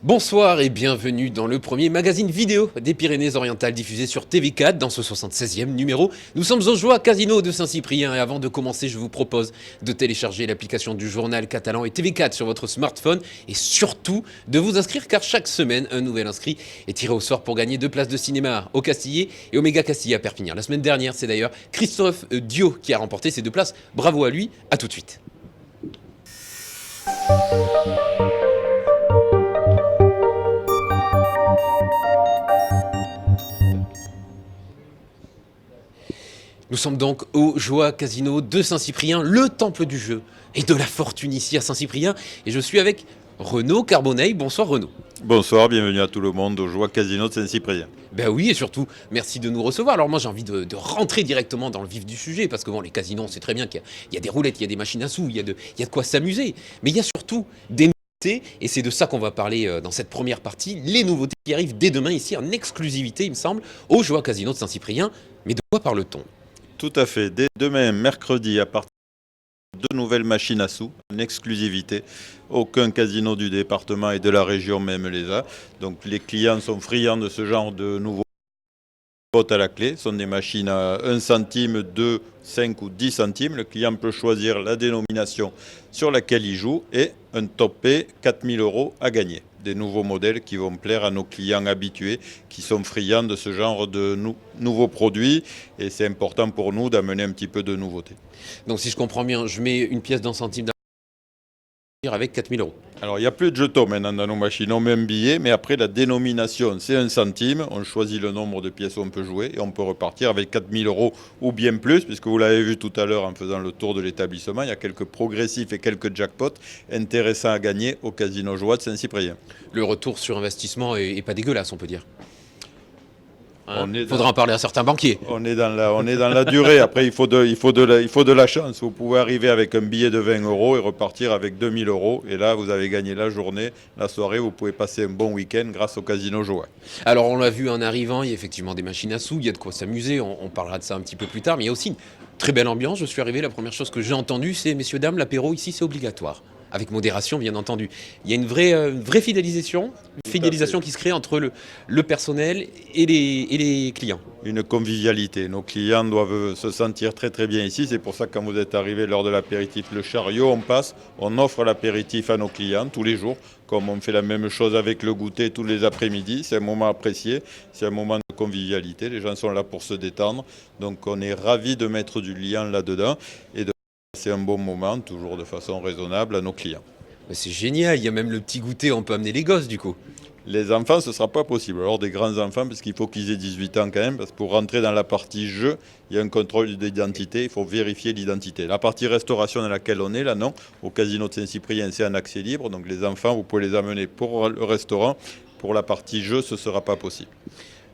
Bonsoir et bienvenue dans le premier magazine vidéo des Pyrénées-Orientales diffusé sur TV4 dans ce 76e numéro. Nous sommes au Joie Casino de Saint-Cyprien et avant de commencer, je vous propose de télécharger l'application du journal catalan et TV4 sur votre smartphone et surtout de vous inscrire car chaque semaine, un nouvel inscrit est tiré au sort pour gagner 2 places de cinéma au Castillet et au Méga Castillet à Perpignan. La semaine dernière, c'est d'ailleurs Christophe Dio qui a remporté ces 2 places. Bravo à lui, à tout de suite. Nous sommes donc au Joie Casino de Saint-Cyprien, le temple du jeu et de la fortune ici à Saint-Cyprien. Et je suis avec Renaud Carbonneil. Bonsoir Renaud. Bonsoir, bienvenue à tout le monde au Joie Casino de Saint-Cyprien. Ben oui, et surtout, merci de nous recevoir. Alors moi, j'ai envie de rentrer directement dans le vif du sujet, parce que bon, les casinos, on sait très bien qu'il y a des roulettes, il y a des machines à sous, il y a de quoi s'amuser. Mais il y a surtout des nouveautés, et c'est de ça qu'on va parler dans cette première partie, les nouveautés qui arrivent dès demain ici, en exclusivité, il me semble, au Joie Casino de Saint-Cyprien. Mais de quoi parle-t-on? Tout à fait, dès demain, mercredi, à partir de 2 nouvelles machines à sous, en exclusivité. Aucun casino du département et de la région même les a. Donc les clients sont friands de ce genre de nouveaux bottes à la clé. Ce sont des machines à 1 centime, 2, 5 ou 10 centimes. Le client peut choisir la dénomination sur laquelle il joue et un top pay 4 000 € à gagner. Des nouveaux modèles qui vont plaire à nos clients habitués qui sont friands de ce genre de nouveaux produits. Et c'est important pour nous d'amener un petit peu de nouveauté. Donc si je comprends bien, je mets une pièce d'un centime avec 4 000 €. Alors, il n'y a plus de jetons maintenant dans nos machines. On met un billet, mais après, la dénomination, c'est 1 centime. On choisit le nombre de pièces où on peut jouer et on peut repartir avec 4 000 € ou bien plus, puisque vous l'avez vu tout à l'heure en faisant le tour de l'établissement. Il y a quelques progressifs et quelques jackpots intéressants à gagner au Casino Joie de Saint-Cyprien. Le retour sur investissement est pas dégueulasse, on peut dire. Faudra en parler à certains banquiers. On est dans la durée. Après, il faut de la chance. Vous pouvez arriver avec un billet de 20 € et repartir avec 2 000 €. Et là, vous avez gagné la journée, la soirée. Vous pouvez passer un bon week-end grâce au Casino Joie. Alors, on l'a vu en arrivant, il y a effectivement des machines à sous, il y a de quoi s'amuser. On parlera de ça un petit peu plus tard. Mais il y a aussi une très belle ambiance. Je suis arrivé, la première chose que j'ai entendue, c'est messieurs, dames, l'apéro ici, c'est obligatoire. Avec modération, bien entendu. Il y a une vraie fidélisation qui se crée entre le personnel et les clients. Une convivialité. Nos clients doivent se sentir très très bien ici. C'est pour ça que quand vous êtes arrivé lors de l'apéritif Le Chariot, on offre l'apéritif à nos clients tous les jours. Comme on fait la même chose avec le goûter tous les après-midi. C'est un moment apprécié, c'est un moment de convivialité. Les gens sont là pour se détendre. Donc on est ravis de mettre du lien là-dedans et de passer un bon moment, toujours de façon raisonnable, à nos clients. C'est génial, il y a même le petit goûter, on peut amener les gosses du coup. Les enfants, ce ne sera pas possible. Alors des grands enfants, parce qu'il faut qu'ils aient 18 ans quand même, parce que pour rentrer dans la partie jeu, il y a un contrôle d'identité, il faut vérifier l'identité. La partie restauration dans laquelle on est, là non, au Casino de Saint-Cyprien, c'est un accès libre, donc les enfants, vous pouvez les amener pour le restaurant. Pour la partie jeu, ce ne sera pas possible.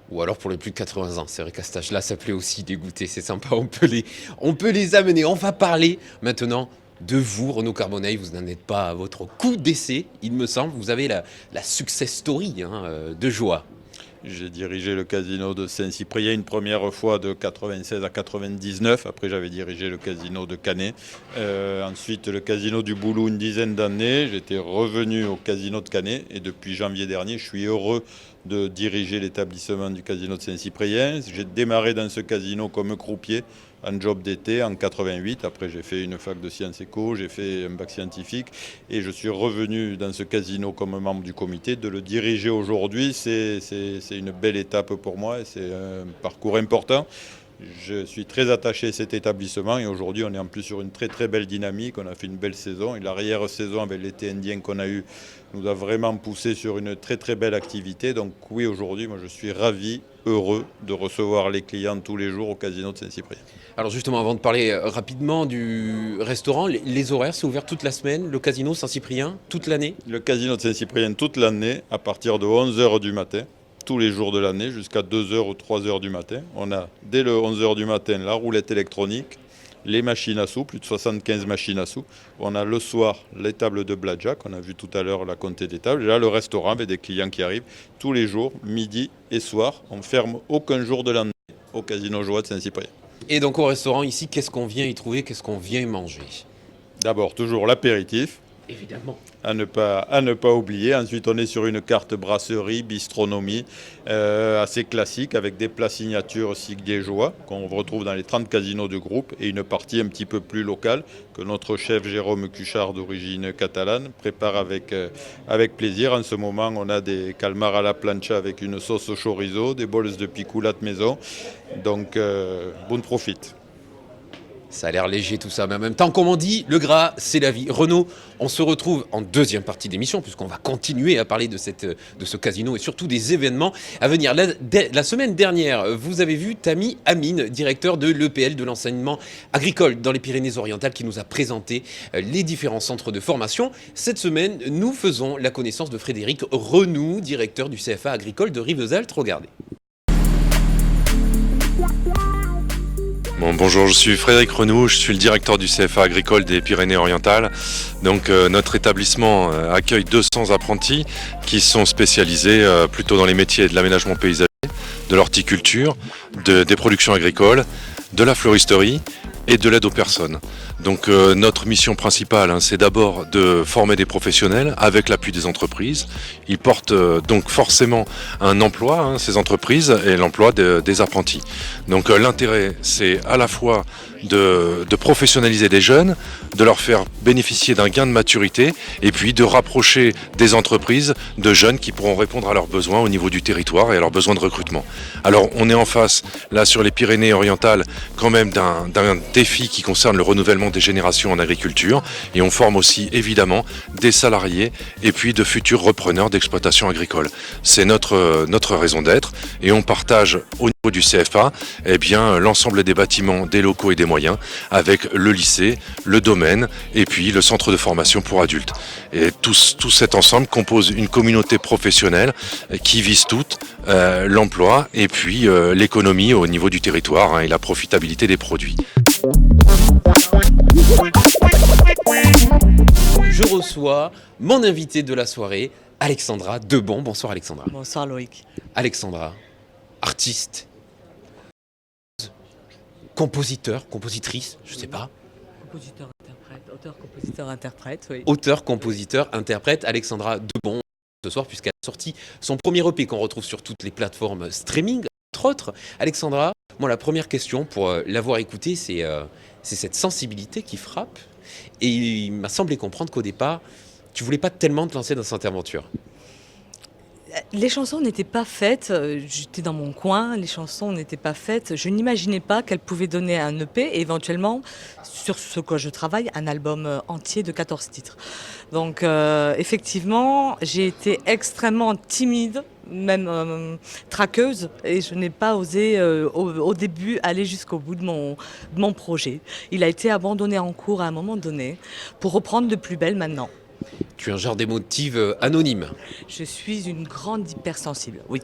Ou alors pour les plus de 80 ans, c'est vrai qu'à cet âge-là, ça plaît aussi des goûters, c'est sympa, on peut les amener. On va parler maintenant de vous, Renaud Carbonneil, vous n'en êtes pas à votre coup d'essai, il me semble. Vous avez la success story de Joie. J'ai dirigé le casino de Saint-Cyprien une première fois de 96 à 99. Après, j'avais dirigé le casino de Canet. Ensuite, le casino du Boulou une dizaine d'années. J'étais revenu au casino de Canet et depuis janvier dernier, je suis heureux de diriger l'établissement du casino de Saint-Cyprien. J'ai démarré dans ce casino comme croupier en job d'été en 88. Après, j'ai fait une fac de sciences éco, j'ai fait un bac scientifique et je suis revenu dans ce casino comme membre du comité. De le diriger aujourd'hui, c'est une belle étape pour moi et c'est un parcours important. Je suis très attaché à cet établissement et aujourd'hui on est en plus sur une très très belle dynamique. On a fait une belle saison et l'arrière-saison avec l'été indien qu'on a eu nous a vraiment poussé sur une très très belle activité. Donc oui, aujourd'hui moi je suis ravi, heureux de recevoir les clients tous les jours au Casino de Saint-Cyprien. Alors justement, avant de parler rapidement du restaurant, les horaires, c'est ouvert toute la ssemaine, le casino Saint-Cyprien, toute l'année? Le Casino de Saint-Cyprien toute l'année à partir de 11 h du matin. Tous les jours de l'année jusqu'à 2 h ou 3 h du matin. On a dès le 11 h du matin la roulette électronique, les machines à sous, plus de 75 machines à sous. On a le soir les tables de blackjack, on a vu tout à l'heure la comptée des tables. Et là, le restaurant avec des clients qui arrivent tous les jours, midi et soir. On ferme aucun jour de l'année au Casino Joie de Saint-Cyprien. Et donc au restaurant ici, qu'est-ce qu'on vient y trouver, qu'est-ce qu'on vient y manger? D'abord, toujours l'apéritif. Évidemment. À ne pas oublier. Ensuite, on est sur une carte brasserie, bistronomie, assez classique, avec des plats signatures liégeois qu'on retrouve dans les 30 casinos du groupe, et une partie un petit peu plus locale que notre chef Jérôme Cuchard, d'origine catalane, prépare avec plaisir. En ce moment, on a des calmars à la plancha avec une sauce au chorizo, des bols de picoulate maison. Donc, bon profit. Ça a l'air léger tout ça, mais en même temps, comme on dit, le gras, c'est la vie. Renaud, on se retrouve en deuxième partie d'émission, puisqu'on va continuer à parler de ce casino et surtout des événements à venir. La semaine dernière, vous avez vu Tami Amine, directeur de l'EPL de l'enseignement agricole dans les Pyrénées-Orientales, qui nous a présenté les différents centres de formation. Cette semaine, nous faisons la connaissance de Frédéric Renoux, directeur du CFA agricole de Rivesaltes. Regardez. Bon, bonjour, je suis Frédéric Renoux, je suis le directeur du CFA agricole des Pyrénées-Orientales. Donc notre établissement accueille 200 apprentis qui sont spécialisés plutôt dans les métiers de l'aménagement paysager, de l'horticulture, des productions agricoles, de la floristerie et de l'aide aux personnes. Donc notre mission principale, c'est d'abord de former des professionnels avec l'appui des entreprises. Ils portent donc forcément un emploi, ces entreprises, et l'emploi des apprentis. Donc l'intérêt, c'est à la fois de professionnaliser des jeunes, de leur faire bénéficier d'un gain de maturité, et puis de rapprocher des entreprises de jeunes qui pourront répondre à leurs besoins au niveau du territoire et à leurs besoins de recrutement. Alors on est en face, là sur les Pyrénées-Orientales, quand même d'un défi qui concerne le renouvellement des générations en agriculture, et on forme aussi évidemment des salariés et puis de futurs repreneurs d'exploitation agricole. C'est notre raison d'être, et on partage au niveau du CFA l'ensemble des bâtiments, des locaux et des moyens avec le lycée, le domaine et puis le centre de formation pour adultes. Et tout cet ensemble compose une communauté professionnelle qui vise toutes l'emploi et puis l'économie au niveau du territoire et la profitabilité des produits. Je reçois mon invité de la soirée, Alexandra Debon. Bonsoir Alexandra. Bonsoir Loïc. Alexandra, artiste, compositeur, compositrice, je sais pas. Compositeur-interprète, auteur-compositeur-interprète, oui. Auteur-compositeur-interprète, Alexandra Debon, ce soir, puisqu'elle a sorti son premier EP qu'on retrouve sur toutes les plateformes streaming, entre autres. Alexandra, moi la première question, pour l'avoir écouté, c'est cette sensibilité qui frappe. Et il m'a semblé comprendre qu'au départ, tu voulais pas tellement te lancer dans cette aventure. Les chansons n'étaient pas faites, j'étais dans mon coin, les chansons n'étaient pas faites. Je n'imaginais pas qu'elles pouvaient donner un EP et éventuellement, sur ce que je travaille, un album entier de 14 titres. Donc effectivement, j'ai été extrêmement timide, même traqueuse, et je n'ai pas osé au début aller jusqu'au bout de mon projet. Il a été abandonné en cours à un moment donné pour reprendre de plus belle maintenant. Tu es un genre d'émotive anonyme. Je suis une grande hypersensible, oui.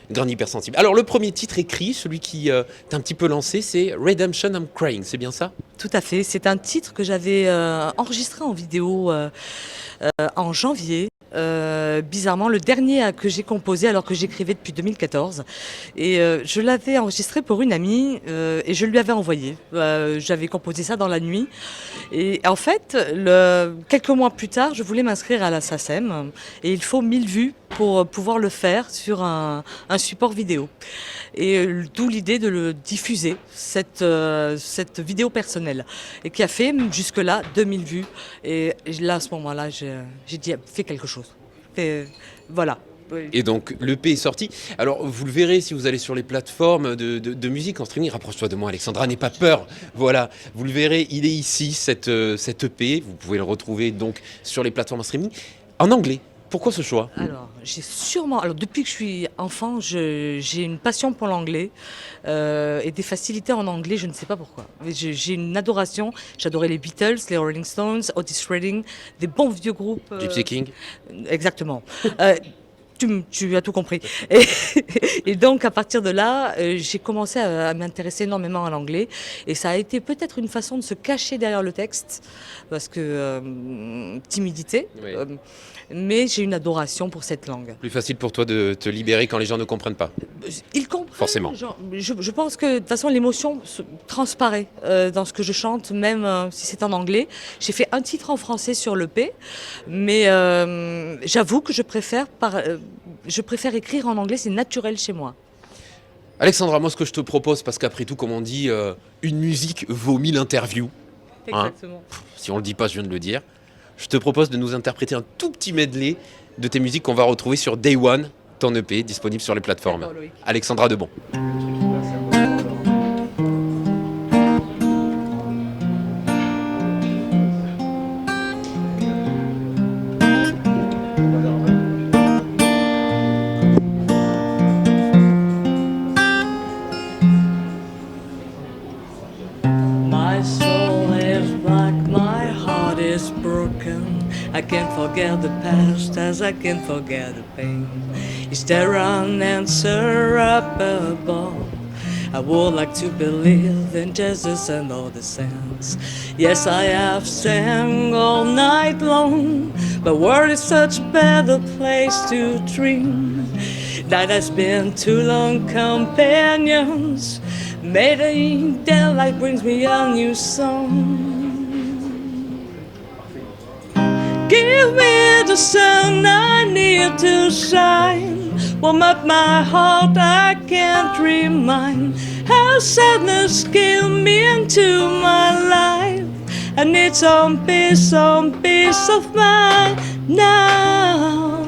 Une grande hypersensible. Alors le premier titre écrit, celui qui t'a un petit peu lancé, c'est Redemption I'm Crying, c'est bien ça? Tout à fait, c'est un titre que j'avais enregistré en vidéo en janvier. Bizarrement, le dernier que j'ai composé alors que j'écrivais depuis 2014. Et je l'avais enregistré pour une amie et je lui avais envoyé. J'avais composé ça dans la nuit. Et en fait, quelques mois plus tard, je voulais m'inscrire à la SACEM et il faut 1000 vues pour pouvoir le faire sur un support vidéo. Et d'où l'idée de le diffuser, cette vidéo personnelle, et qui a fait jusque-là 2000 vues. Et là, à ce moment-là, j'ai dit, fais quelque chose. Et voilà. Et donc l'EP est sorti. Alors vous le verrez si vous allez sur les plateformes de musique en streaming. Rapproche-toi de moi Alexandra, n'aie pas peur. Voilà, vous le verrez, il est ici, cet EP. Vous pouvez le retrouver donc sur les plateformes en streaming. En anglais. Pourquoi ce choix? Alors, depuis que je suis enfant, j'ai une passion pour l'anglais et des facilités en anglais, je ne sais pas pourquoi. J'ai une adoration, j'adorais les Beatles, les Rolling Stones, Otis Redding, des bons vieux groupes. Gypsy King. Exactement. Tu as tout compris. Et, et donc, à partir de là, j'ai commencé à m'intéresser énormément à l'anglais. Et ça a été peut-être une façon de se cacher derrière le texte, parce que timidité. Oui. Mais j'ai une adoration pour cette langue. Plus facile pour toi de te libérer quand les gens ne comprennent pas. Ils comprennent. Forcément. Je pense que de toute façon, l'émotion transparaît dans ce que je chante, même si c'est en anglais. J'ai fait un titre en français sur l'EP, mais j'avoue que je préfère écrire en anglais, c'est naturel chez moi. Alexandra, moi ce que je te propose, parce qu'après tout, comme on dit, une musique vaut 1000 interviews. Exactement. Si on le dit pas, je viens de le dire. Je te propose de nous interpréter un tout petit medley de tes musiques qu'on va retrouver sur Day One, ton EP, disponible sur les plateformes. D'accord, Loïc. Alexandra Debon. My soul is black, my heart is broken. I can't forget the past as I can't forget the pain. Is there an answer up above? I would like to believe in Jesus and all the saints. Yes, I have sang all night long, but world is such a better place to dream. Night has been too long companions. Mayday daylight brings me a new song. Give me the sun, I need to shine. Warm up my heart, I can't remind how sadness killed me into my life. I need some peace of mind now.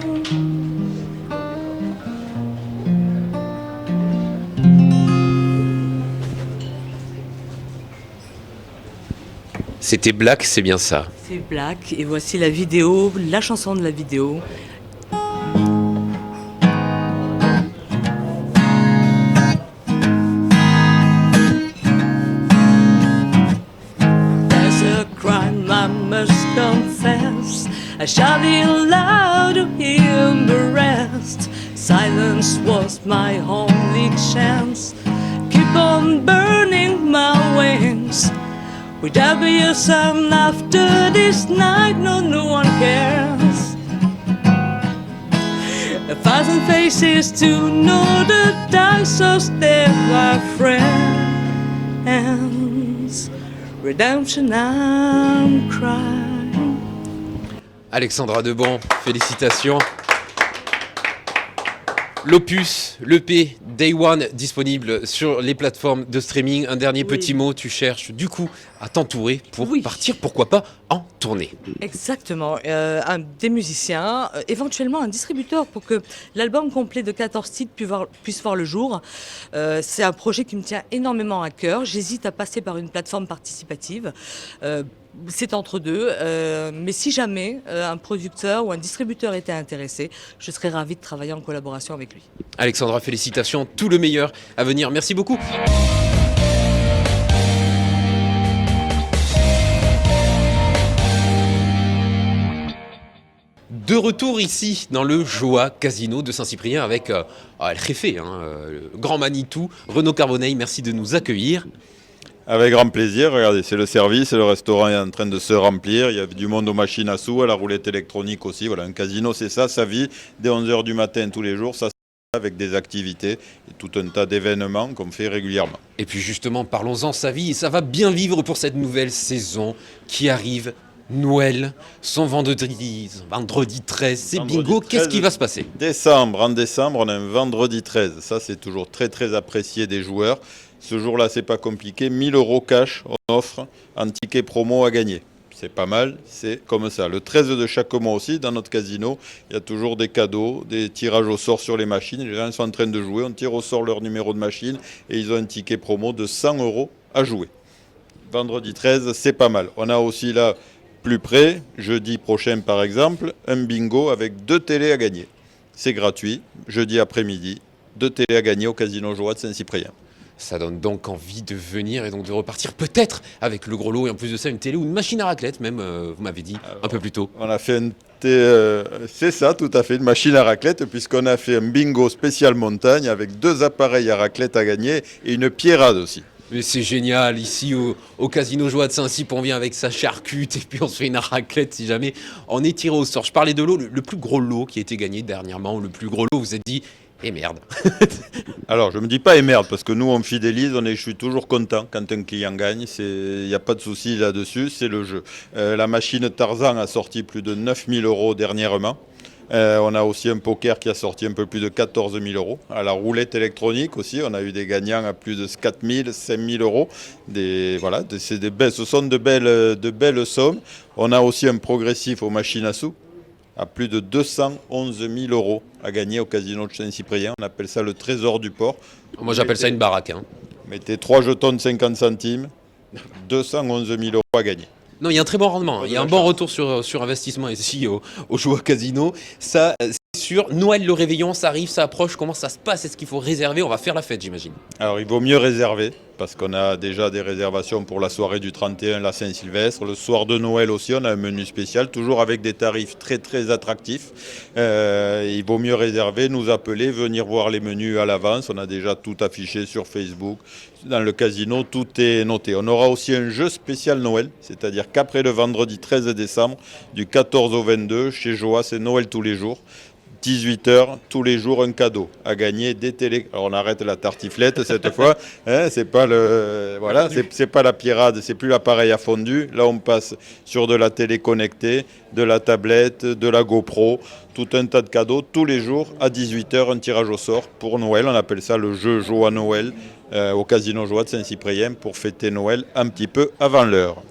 C'était Black, c'est bien ça. C'est Black et voici la vidéo, la chanson de la vidéo. There's a crime I must confess. I shout it loud to hear the rest. Silence was my only chance. Keep on burning my wings. Would there be a sun after this night? No, no one cares. 1,000 faces to know the dark, so stay my friends. Redemption, I'm crying. Alexandra Debon, félicitations. L'opus, l'EP Day One, disponible sur les plateformes de streaming. Un dernier petit mot, tu cherches du coup à t'entourer pour partir, pourquoi pas, en tournée. Exactement, des musiciens, éventuellement un distributeur pour que l'album complet de 14 titres puisse voir le jour. C'est un projet qui me tient énormément à cœur. J'hésite à passer par une plateforme participative. C'est entre deux, mais si jamais un producteur ou un distributeur était intéressé, je serais ravie de travailler en collaboration avec lui. Alexandra, félicitations, tout le meilleur à venir. Merci beaucoup. De retour ici dans le Joa Casino de Saint-Cyprien avec El Jefe, le grand Manitou, Renaud Carbonell. Merci de nous accueillir. Avec grand plaisir, regardez, c'est le service, le restaurant est en train de se remplir, il y a du monde aux machines à sous, à la roulette électronique aussi, voilà, un casino c'est ça, sa vie, dès 11h du matin tous les jours, ça avec des activités et tout un tas d'événements qu'on fait régulièrement. Et puis justement, parlons-en, sa vie, ça va bien vivre pour cette nouvelle saison qui arrive, Noël, son vendredi 13, c'est bingo, qu'est-ce qui va se passer ? En décembre, on a un vendredi 13, ça c'est toujours très très apprécié des joueurs. Ce jour-là, c'est pas compliqué. 1 000 € cash, on offre en ticket promo à gagner. C'est pas mal, c'est comme ça. Le 13 de chaque mois aussi, dans notre casino, il y a toujours des cadeaux, des tirages au sort sur les machines. Les gens sont en train de jouer, on tire au sort leur numéro de machine et ils ont un ticket promo de 100 € à jouer. Vendredi 13, c'est pas mal. On a aussi là, plus près, jeudi prochain par exemple, un bingo avec 2 télés à gagner. C'est gratuit, jeudi après-midi, 2 télés à gagner au Casino Joa de Saint-Cyprien. Ça donne donc envie de venir et donc de repartir peut-être avec le gros lot et en plus de ça une télé ou une machine à raclette même, vous m'avez dit un peu plus tôt. On a fait c'est ça, tout à fait, une machine à raclette, puisqu'on a fait un bingo spécial montagne avec 2 appareils à raclette à gagner et une pierrade aussi. Mais c'est génial, ici au Casino Joie de Saint-Cyp, on vient avec sa charcute et puis on se fait une raclette si jamais on est tiré au sort. Je parlais de lot, le plus gros lot qui a été gagné dernièrement, le plus gros lot, vous vous êtes dit, eh merde. Alors, je me dis pas et merde, parce que nous, on fidélise, je suis toujours content quand un client gagne. Il n'y a pas de souci là-dessus, c'est le jeu. La machine Tarzan a sorti plus de 9 000 € dernièrement. On a aussi un poker qui a sorti un peu plus de 14 000 €. À la roulette électronique aussi, on a eu des gagnants à plus de 4 000, 5 000 €. Voilà, ce sont de belles sommes. On a aussi un progressif aux machines à sous à plus de 211 000 € à gagner au casino de Saint-Cyprien. On appelle ça le trésor du port. Moi j'appelle ça une baraque. Mettez 3 jetons de 50 centimes, 211 000 € à gagner. Non, il y a un très bon rendement. Il y a un bon retour sur investissement ici au Joie Casino. Ça, c'est sûr. Noël, le réveillon, ça arrive, ça approche. Comment ça se passe? Est-ce qu'il faut réserver? On va faire la fête, j'imagine. Alors, il vaut mieux réserver parce qu'on a déjà des réservations pour la soirée du 31, la Saint-Sylvestre. Le soir de Noël aussi, on a un menu spécial, toujours avec des tarifs très, très attractifs. Il vaut mieux réserver, nous appeler, venir voir les menus à l'avance. On a déjà tout affiché sur Facebook. Dans le casino, tout est noté. On aura aussi un jeu spécial Noël, c'est-à-dire qu'après le vendredi 13 décembre, du 14 au 22, chez Joie, c'est Noël tous les jours. 18h, tous les jours, un cadeau à gagner des télé. Alors on arrête la tartiflette cette fois. C'est pas c'est pas la pierrade, c'est plus l'appareil à fondu. Là, on passe sur de la télé connectée, de la tablette, de la GoPro, tout un tas de cadeaux. Tous les jours, à 18h, un tirage au sort pour Noël. On appelle ça le jeu Joie Noël au Casino Joie de Saint-Cyprien pour fêter Noël un petit peu avant l'heure.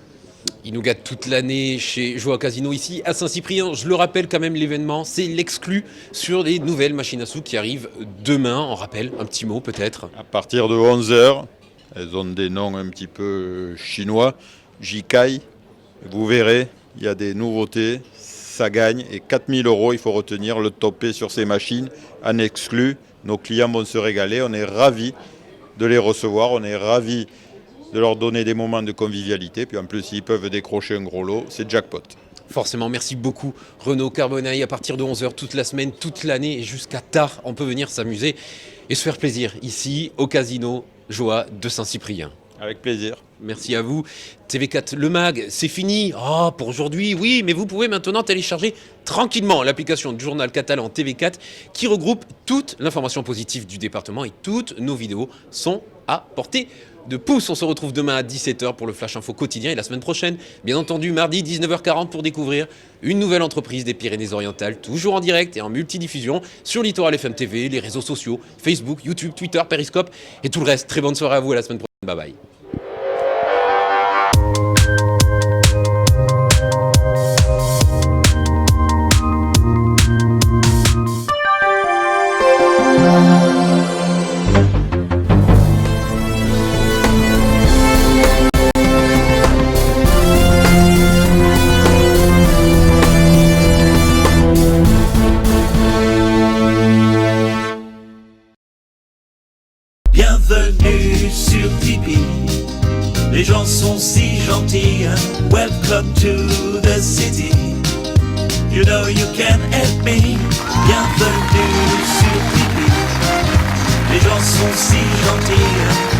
Il nous gâte toute l'année chez Joie Casino ici à Saint-Cyprien. Je le rappelle quand même, l'événement, c'est l'exclu sur les nouvelles machines à sous qui arrivent demain. On rappelle un petit mot peut-être. À partir de 11h, elles ont des noms un petit peu chinois. Jikai, vous verrez, il y a des nouveautés. Ça gagne et 4 000 €, il faut retenir le topé sur ces machines en exclu. Nos clients vont se régaler. On est ravis de les recevoir. On est ravis de leur donner des moments de convivialité. Puis en plus, s'ils peuvent décrocher un gros lot, c'est jackpot. Forcément, merci beaucoup Renaud Carbonaille. À partir de 11h toute la semaine, toute l'année et jusqu'à tard, on peut venir s'amuser et se faire plaisir ici au Casino Joie de Saint-Cyprien. Avec plaisir. Merci à vous. TV4 Le Mag, c'est fini pour aujourd'hui, oui, mais vous pouvez maintenant télécharger tranquillement l'application du journal catalan TV4 qui regroupe toute l'information positive du département et toutes nos vidéos sont à portée de pouce. On se retrouve demain à 17h pour le Flash Info quotidien et la semaine prochaine, bien entendu, mardi 19h40 pour découvrir une nouvelle entreprise des Pyrénées-Orientales, toujours en direct et en multidiffusion sur Littoral FM TV, les réseaux sociaux, Facebook, YouTube, Twitter, Periscope et tout le reste. Très bonne soirée à vous, à la semaine prochaine. Bye bye. Bienvenue sur Tipeee. Les gens sont si gentils. Welcome to the city. You know you can help me. Bienvenue sur Tipeee. Les gens sont si gentils.